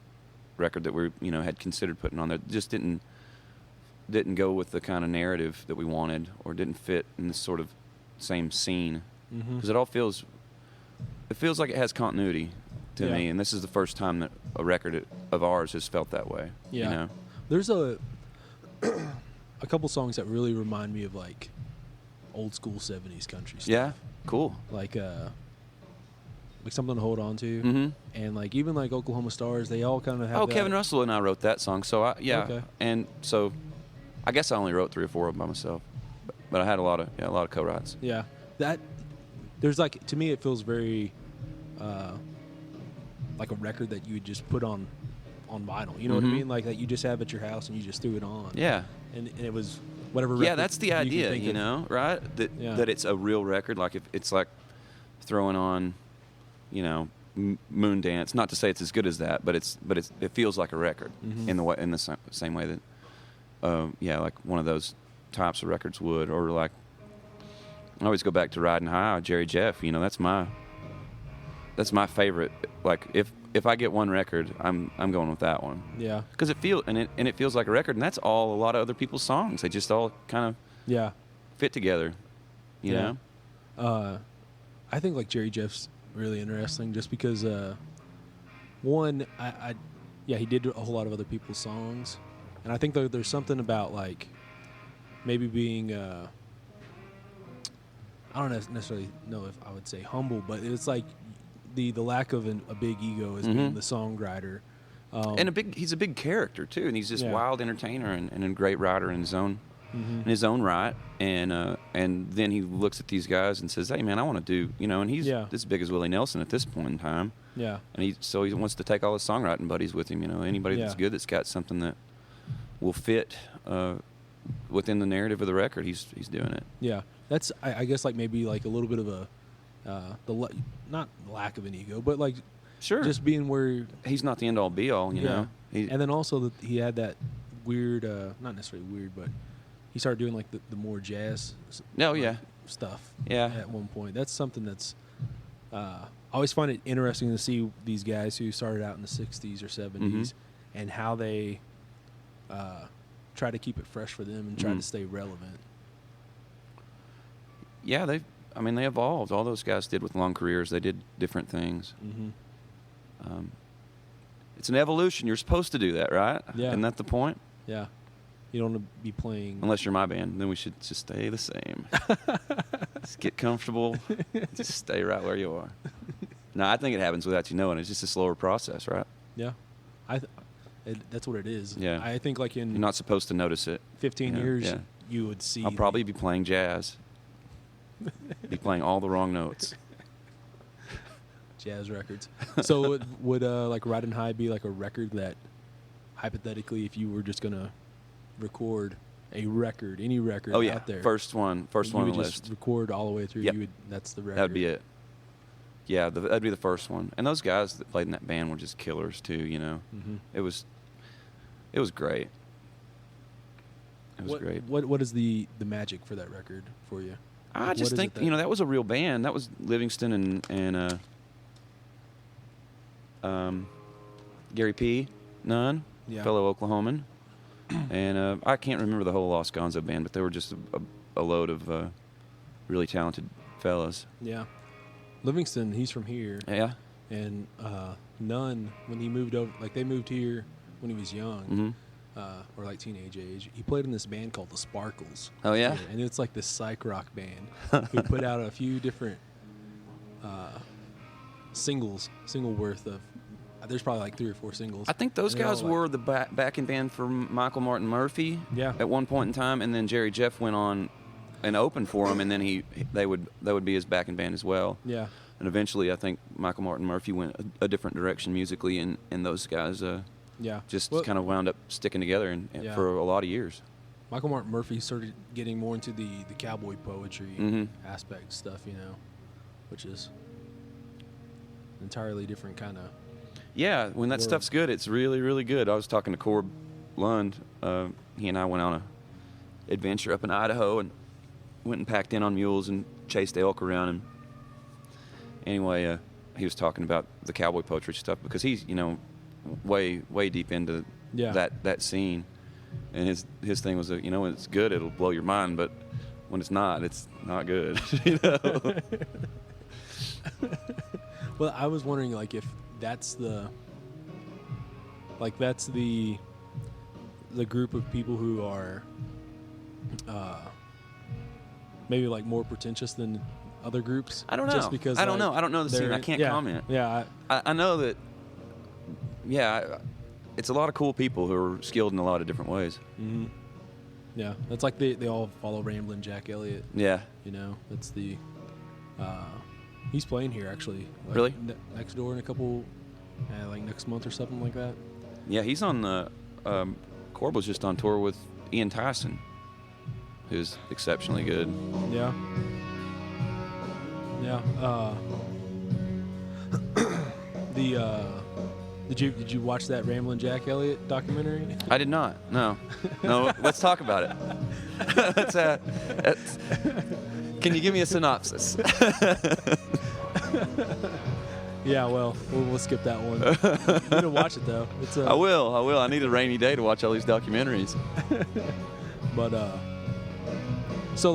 Speaker 2: record that we had considered putting on there. Just didn't go with the kind of narrative that we wanted, or didn't fit in this sort of same scene,
Speaker 1: Mm-hmm.
Speaker 2: because it feels like it has continuity to
Speaker 1: Yeah.
Speaker 2: me, and this is the first time that a record of ours has felt that way.
Speaker 1: Yeah. There's a couple songs that really remind me of like old school 70s country stuff.
Speaker 2: Yeah, cool.
Speaker 1: Like something to hold on to.
Speaker 2: Mm-hmm.
Speaker 1: And like even like Oklahoma Stars, they all kind of have
Speaker 2: Oh,
Speaker 1: that.
Speaker 2: Kevin Russell and I wrote that song, so
Speaker 1: Okay.
Speaker 2: and so I guess I only wrote 3 or 4 of them by myself, but I had a lot of co-writes.
Speaker 1: Yeah. That there's like, to me it feels very like a record that you would just put on vinyl. You know what I
Speaker 2: Mhm.
Speaker 1: mean? Like that you just have at your house and you just threw it on.
Speaker 2: Yeah.
Speaker 1: And it was whatever record
Speaker 2: Yeah, that's the
Speaker 1: you can
Speaker 2: idea,
Speaker 1: think of.
Speaker 2: right? That it's a real record. Like if it's like throwing on, Moondance. Not to say it's as good as that, but it feels like a record
Speaker 1: Mhm.
Speaker 2: in the same way that, like one of those types of records would. Or like, I always go back to Riding High, Jerry Jeff. That's my favorite. Like if I get one record, I'm going with that one.
Speaker 1: Yeah.
Speaker 2: Because it feels like a record, and that's all a lot of other people's songs. They just all kind of
Speaker 1: Yeah.
Speaker 2: fit together, you
Speaker 1: Yeah.
Speaker 2: know.
Speaker 1: I think like Jerry Jeff's really interesting just because one, he did a whole lot of other people's songs, and I think there's something about like maybe being I don't necessarily know if I would say humble, but it's like the lack of a big ego as being
Speaker 2: Mhm.
Speaker 1: the songwriter.
Speaker 2: And he's a big character too, and he's this
Speaker 1: Yeah.
Speaker 2: wild entertainer and a great writer in his own
Speaker 1: Mhm.
Speaker 2: in his own right. And then he looks at these guys and says, "Hey man, I want to do," and he's
Speaker 1: Yeah.
Speaker 2: as big as Willie Nelson at this point in time.
Speaker 1: Yeah.
Speaker 2: And he wants to take all his songwriting buddies with him. Anybody that's
Speaker 1: Yeah.
Speaker 2: good, that's got something that will fit within the narrative of the record. He's doing it.
Speaker 1: Yeah, that's I guess like maybe like a little bit of a not lack of an ego, but like
Speaker 2: Sure.
Speaker 1: just being where
Speaker 2: He's not the end all be all. You know.
Speaker 1: and then also that he had that weird, not necessarily weird, but he started doing like the more jazz.
Speaker 2: Oh,
Speaker 1: like,
Speaker 2: yeah.
Speaker 1: stuff.
Speaker 2: Yeah.
Speaker 1: At one point, that's something that's. I always find it interesting to see these guys who started out in the '60s or '70s, and how they try to keep it fresh for them and try to stay relevant.
Speaker 2: Yeah, they evolved. All those guys did with long careers. They did different things.
Speaker 1: Mm-hmm.
Speaker 2: It's an evolution. You're supposed to do that, right?
Speaker 1: Yeah.
Speaker 2: Isn't that the point?
Speaker 1: Yeah, you don't want to be playing.
Speaker 2: Unless you're my band, then we should just stay the same. Just get comfortable. Just stay right where you are. No, I think it happens without you knowing. It's just a slower process, right?
Speaker 1: Yeah, That's what it is.
Speaker 2: Yeah.
Speaker 1: I think like in
Speaker 2: You're not supposed to notice it.
Speaker 1: 15 years, you would see.
Speaker 2: I'll probably be playing jazz. Be playing all the wrong notes.
Speaker 1: Jazz records. So would like Riding High be like a record that, hypothetically, if you were just gonna record a record, any record out there,
Speaker 2: first one on the
Speaker 1: list, record all the way through.
Speaker 2: Yep.
Speaker 1: That's the record.
Speaker 2: That'd be it. Yeah, that'd be the first one. And those guys that played in that band were just killers too.
Speaker 1: Mm-hmm.
Speaker 2: It was great. It was great.
Speaker 1: What is the magic for that record for you?
Speaker 2: I just think that was a real band. That was Livingston and Gary P. Nunn, fellow Oklahoman, and I can't remember the whole Los Gonzo band, but they were just a load of really talented fellas.
Speaker 1: Yeah, Livingston, he's from here.
Speaker 2: Yeah,
Speaker 1: and Nunn, when he moved over, like they moved here when he was young.
Speaker 2: Mm-hmm.
Speaker 1: Or like teenage age, he played in this band called the Sparkles.
Speaker 2: Oh yeah,
Speaker 1: and it's like this psych rock band who put out a few different single worth of. There's probably like 3 or 4 singles.
Speaker 2: I think those guys were the backing band for Michael Martin Murphy.
Speaker 1: Yeah.
Speaker 2: At one point in time, and then Jerry Jeff went on and opened for him, and then they would be his backing band as well.
Speaker 1: Yeah.
Speaker 2: And eventually, I think Michael Martin Murphy went a different direction musically, and those guys. Just kind of wound up sticking together for a lot of years.
Speaker 1: Michael Martin Murphy started getting more into the cowboy poetry aspect stuff, which is an entirely different kind of.
Speaker 2: Yeah, when that stuff's good, it's really, really good. I was talking to Corb Lund. He and I went on a adventure up in Idaho and went and packed in on mules and chased elk around. And anyway, he was talking about the cowboy poetry stuff because he's, way deep into that scene, and his thing was when it's good, it'll blow your mind, but when it's not good.
Speaker 1: Well, I was wondering if that's the group of people who are maybe more pretentious than other groups.
Speaker 2: I don't know.
Speaker 1: Just because
Speaker 2: I don't know the scene. I can't comment.
Speaker 1: Yeah,
Speaker 2: I know that. Yeah, it's a lot of cool people who are skilled in a lot of different ways.
Speaker 1: Mm-hmm. Yeah, that's like they all follow Ramblin' Jack Elliott.
Speaker 2: Yeah.
Speaker 1: That's the. He's playing here actually.
Speaker 2: Really?
Speaker 1: Next door in a couple, next month or something like that.
Speaker 2: Yeah, he's on the. Corb was just on tour with Ian Tyson, who's exceptionally good.
Speaker 1: Yeah. Yeah. Did you watch that Ramblin' Jack Elliott documentary?
Speaker 2: I did not. No. Let's talk about it. Can you give me a synopsis?
Speaker 1: Yeah, well, we'll skip that one. You need to watch it though.
Speaker 2: I will. I need a rainy day to watch all these documentaries.
Speaker 1: But so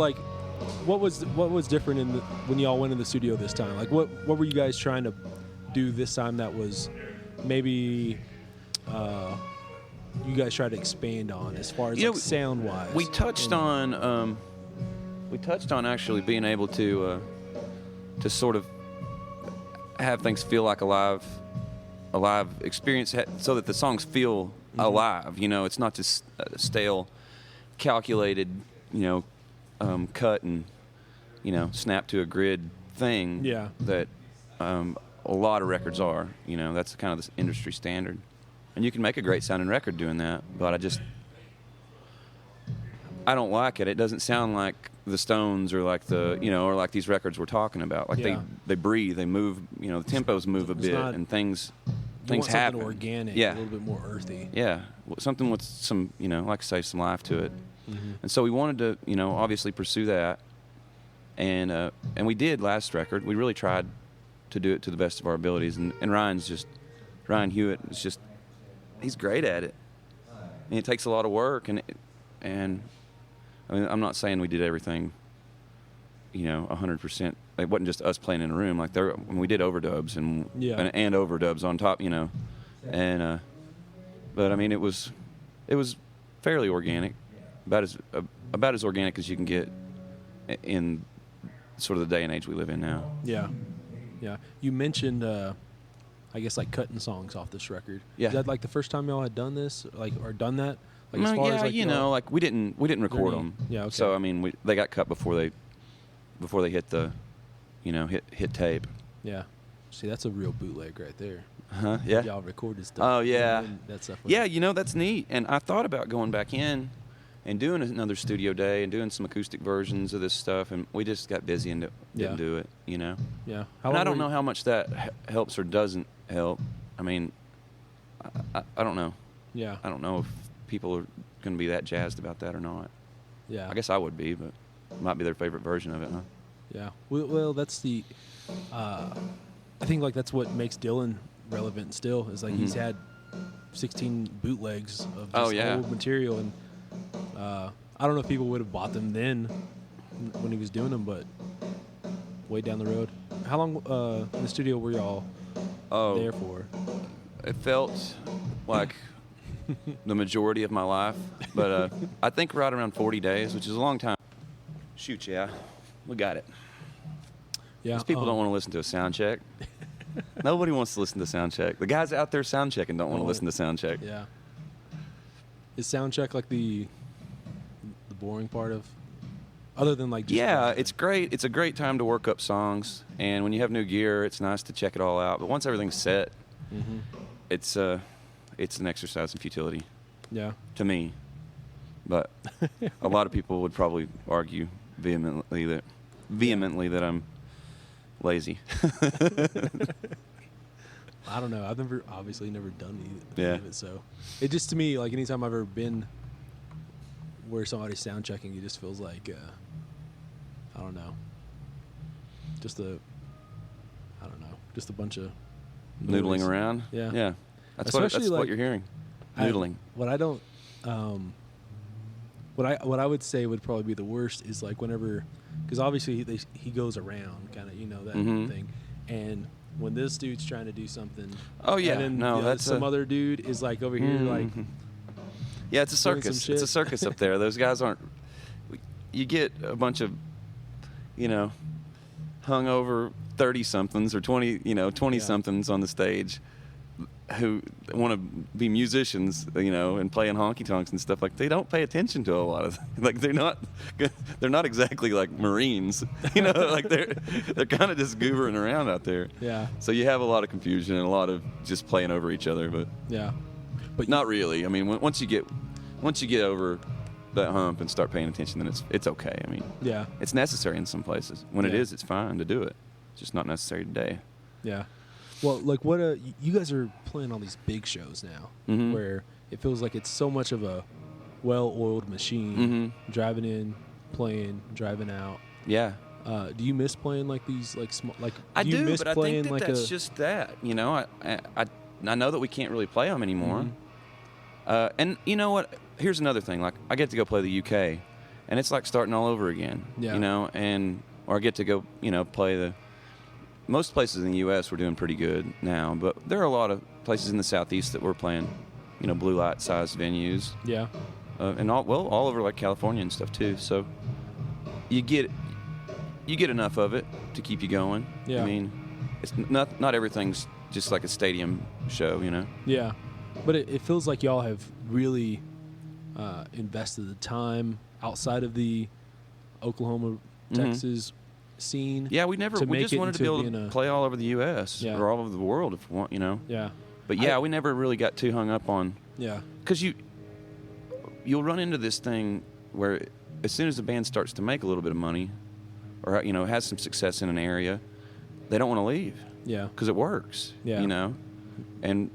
Speaker 1: what was different when y'all went in the studio this time? What were you guys trying to do this time that was maybe you guys tried to expand on as far as sound wise?
Speaker 2: We touched on actually being able to sort of have things feel like a live experience, so that the songs feel alive. It's not just stale, calculated, cut and snap to a grid thing.
Speaker 1: Yeah.
Speaker 2: That a lot of records are. That's kind of the industry standard, and you can make a great sounding record doing that. But I don't like it. It doesn't sound like the Stones or or like these records we're talking about. They breathe, they move. The tempos move a bit, and things happen.
Speaker 1: Something organic, a little bit more earthy.
Speaker 2: Yeah, something with some, like I say, some life to it. Mm-hmm. And so we wanted to, obviously pursue that, and we did last record. We really tried to do it to the best of our abilities, and Ryan Hewitt is just, he's great at it, and it takes a lot of work, and I mean, I'm not saying we did everything, 100%. It wasn't just us playing in a room. When we did overdubs and overdubs on top, and but I mean, it was fairly organic, about as organic as you can get in sort of the day and age we live in now.
Speaker 1: Yeah, yeah. You mentioned I guess like cutting songs off this record.
Speaker 2: Yeah.
Speaker 1: Is that like the first time y'all had done this, like or done that? Like
Speaker 2: No,
Speaker 1: as far
Speaker 2: yeah,
Speaker 1: as like
Speaker 2: you know, like we didn't record them.
Speaker 1: Yeah, okay.
Speaker 2: So I mean, they got cut before they hit the, hit tape.
Speaker 1: Yeah. See, that's a real bootleg right there.
Speaker 2: Huh? Yeah.
Speaker 1: Y'all recorded stuff.
Speaker 2: Oh yeah.
Speaker 1: That stuff.
Speaker 2: Yeah, that's neat. And I thought about going back in and doing another studio day and doing some acoustic versions of this stuff, and we just got busy and didn't do it.
Speaker 1: Yeah.
Speaker 2: And I don't know how much that helps or doesn't help. I mean, I don't know.
Speaker 1: Yeah.
Speaker 2: I don't know if people are going to be that jazzed about that or not.
Speaker 1: Yeah.
Speaker 2: I guess I would be, but it might be their favorite version of it, huh?
Speaker 1: Yeah. Well, that's the. I think like that's what makes Dylan relevant still is like he's had 16 bootlegs of just old material, and I don't know if people would have bought them then when he was doing them, but way down the road. How long in the studio were y'all there for?
Speaker 2: It felt like the majority of my life, but I think right around 40 days, which is a long time. Shoot, yeah, we got it.
Speaker 1: Yeah,
Speaker 2: because people don't want to listen to a sound check. Nobody wants to listen to sound check. The guys out there sound checking don't want to listen to sound check.
Speaker 1: Yeah. Is sound check like the boring part of, other than like? Just
Speaker 2: it's great. It's a great time to work up songs, and when you have new gear, it's nice to check it all out. But once everything's set, it's an exercise in futility.
Speaker 1: Yeah.
Speaker 2: To me, but a lot of people would probably argue vehemently that I'm lazy.
Speaker 1: I don't know. I've obviously never done any of it, so it just, to me, like anytime I've ever been where somebody's sound checking, it just feels like I don't know, just a bunch of
Speaker 2: noodling
Speaker 1: noise
Speaker 2: around.
Speaker 1: Yeah.
Speaker 2: That's what you're hearing. Noodling.
Speaker 1: What I would say would probably be the worst is like whenever, because obviously he goes around kind of, that thing, and when this dude's trying to do something, and then that's some other dude is like over here like,
Speaker 2: it's a circus. It's a circus up there. Those guys aren't. You get a bunch of, hungover 30-somethings or 20-somethings on the stage who want to be musicians, and playing honky tonks and stuff. Like, they don't pay attention to a lot of, like, they're not exactly like Marines, like they're kind of just goobering around out there.
Speaker 1: Yeah.
Speaker 2: So you have a lot of confusion and a lot of just playing over each other, but not really. I mean, once you get over that hump and start paying attention, then it's okay. I mean, it's necessary in some places. When it is, it's fine to do it. It's just not necessary today.
Speaker 1: Yeah. Well, like what you guys are playing all these big shows now, where it feels like it's so much of a well-oiled machine. Driving in, playing, driving out.
Speaker 2: Yeah.
Speaker 1: Do you miss playing like these like small like?
Speaker 2: I do,
Speaker 1: miss
Speaker 2: but I
Speaker 1: playing
Speaker 2: think that's just that. I know that we can't really play them anymore. And you know what? Here's another thing. Like, I get to go play the UK, and it's like starting all over again. Yeah. Or I get to go play most places in the U.S. we're doing pretty good now, but there are a lot of places in the Southeast that we're playing, blue light sized venues. Yeah. And all over like California and stuff too. So you get enough of it to keep you going. Yeah. I mean, it's not everything's just like a stadium show,
Speaker 1: Yeah. But it feels like y'all have really invested the time outside of the Oklahoma, Texas scene.
Speaker 2: Yeah, we just wanted to be able to play all over the U.S. or all over the world if we want,
Speaker 1: Yeah.
Speaker 2: But we never really got too hung up on. Yeah. Because you'll run into this thing where as soon as the band starts to make a little bit of money, or has some success in an area, they don't want to leave. Yeah. Because it works. Yeah. And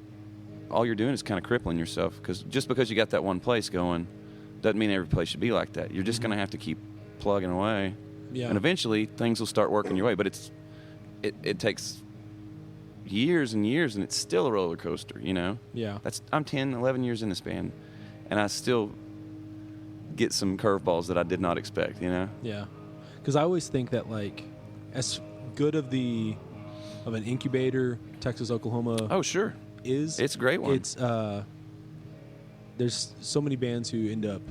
Speaker 2: all you're doing is kind of crippling yourself, because just because you got that one place going doesn't mean every place should be like that. You're just going to have to keep plugging away. Yeah. And eventually things will start working your way, but it takes years and years, and it's still a roller coaster, Yeah. I'm 10, 11 years in this band, and I still get some curveballs that I did not expect, Yeah.
Speaker 1: Because I always think that, like, as good of an incubator Texas, Oklahoma.
Speaker 2: Oh, sure. It's a great one.
Speaker 1: It's there's so many bands who end up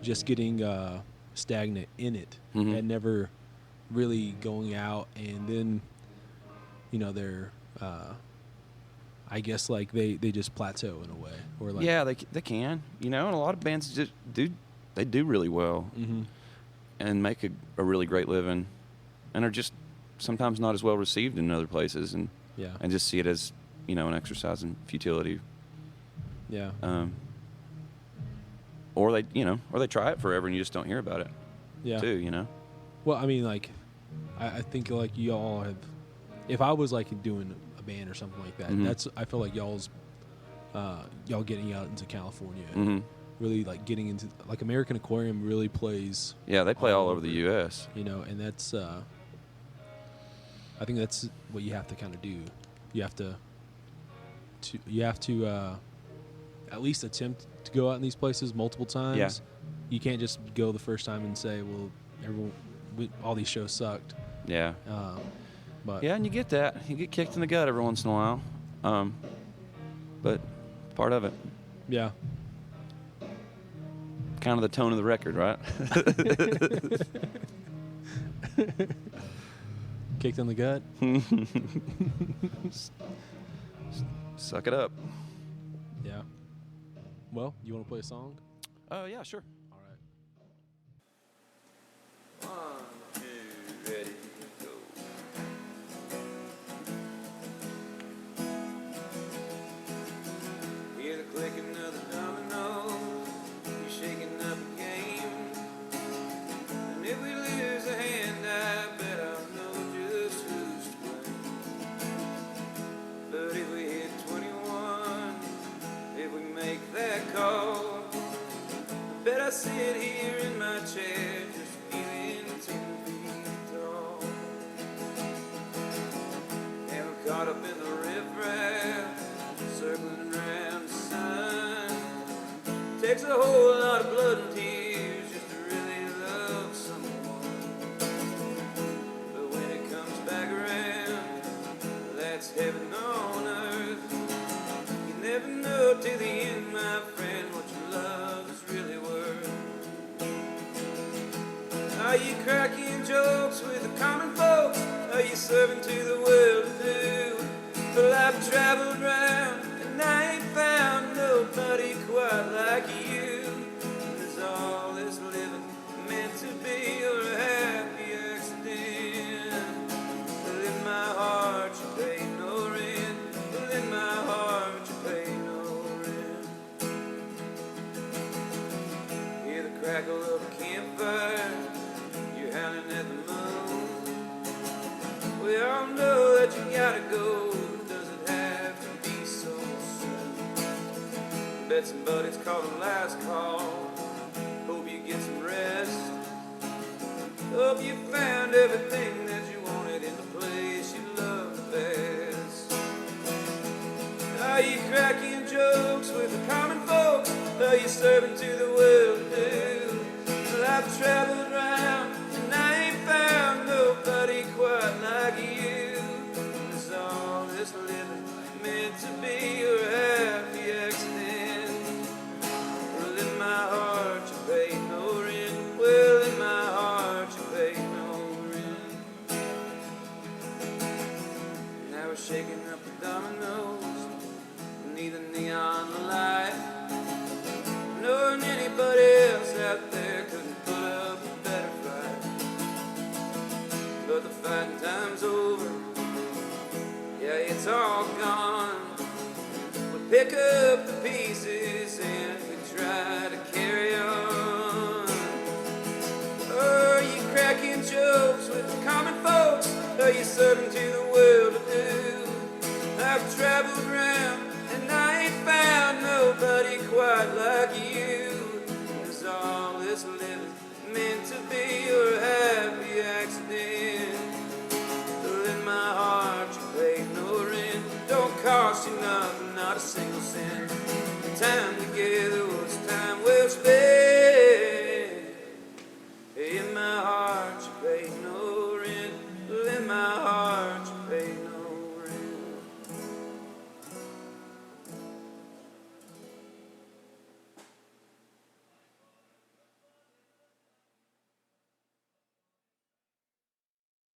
Speaker 1: just getting stagnant in it and never really going out, and then they're I guess like they just plateau in a way, or like
Speaker 2: yeah, they can, and a lot of bands just do really well and make a really great living, and are just sometimes not as well received in other places, and just see it as an exercise in futility.
Speaker 1: Yeah.
Speaker 2: Or they try it forever and you just don't hear about it.
Speaker 1: Yeah.
Speaker 2: Too.
Speaker 1: Well, I mean, like, I think like y'all have. If I was like doing a band or something like that, I feel like y'all getting out into California, really like getting into like American Aquarium really plays.
Speaker 2: Yeah, they play all over the U.S.
Speaker 1: And that's. I think that's what you have to kind of do. You have to at least attempt to go out in these places multiple times.
Speaker 2: Yeah.
Speaker 1: You can't just go the first time and say, well, all these shows sucked.
Speaker 2: Yeah.
Speaker 1: But
Speaker 2: yeah, and you get that. You get kicked in the gut every once in a while. But part of it.
Speaker 1: Yeah.
Speaker 2: Kind of the tone of the record, right?
Speaker 1: Kicked in the gut?
Speaker 2: Suck it up.
Speaker 1: Yeah. Well, you want to play a song?
Speaker 2: Yeah, sure.
Speaker 1: All right.
Speaker 2: 1, 2, ready, go. Hear the clicking of the dominoes. You're shaking up a game. And if we lose a hand, I bet I'll know just who's to blame. But if we hit 21, if we make that call, I bet I sit here in my chair just feeling 10 feet tall. And we're caught up in the riffraff, circling around the sun. Takes a whole lot of blood and tears just to really love someone. But when it comes back around, that's heaven on earth. You never know till the end, my friend, what your love is really worth. Are you cracking jokes with the common folks? Are you serving to the world anew? Well, I've traveled round and I ain't found nobody quite like you. Is all this living meant to be or a happy accident? Well, in my heart you pay no rent. Well, in my heart you pay no rent. Hear the crackle of a campfire, you're howling at the moon. We all know that you gotta go, but does it have to be so soon? Bet somebody's calling last call. Hope you get some rest. Hope you found everything that you wanted in the place you love the best. Are you cracking jokes with the common folks? Are you serving to the world anew? Well, I've traveled around and I ain't found nobody quite like you. Is all this living meant to be or a happy accident? Well, in my heart you pay no rent. Well, in my heart you pay no rent. Now we're shaking up the dominoes beneath the neon light, knowing anybody else out there couldn't put up a better fight. But the fighting time's over, yeah, it's all gone. We pick up the pieces and we try to carry on. Are you cracking jokes with the common folks? Are you serving to the world anew? I've traveled around and I ain't found nobody quite like you. Is all this living meant to be or a happy accident? Well, in my heart you pay no rent. Don't cost you nothing, not a single cent. The time together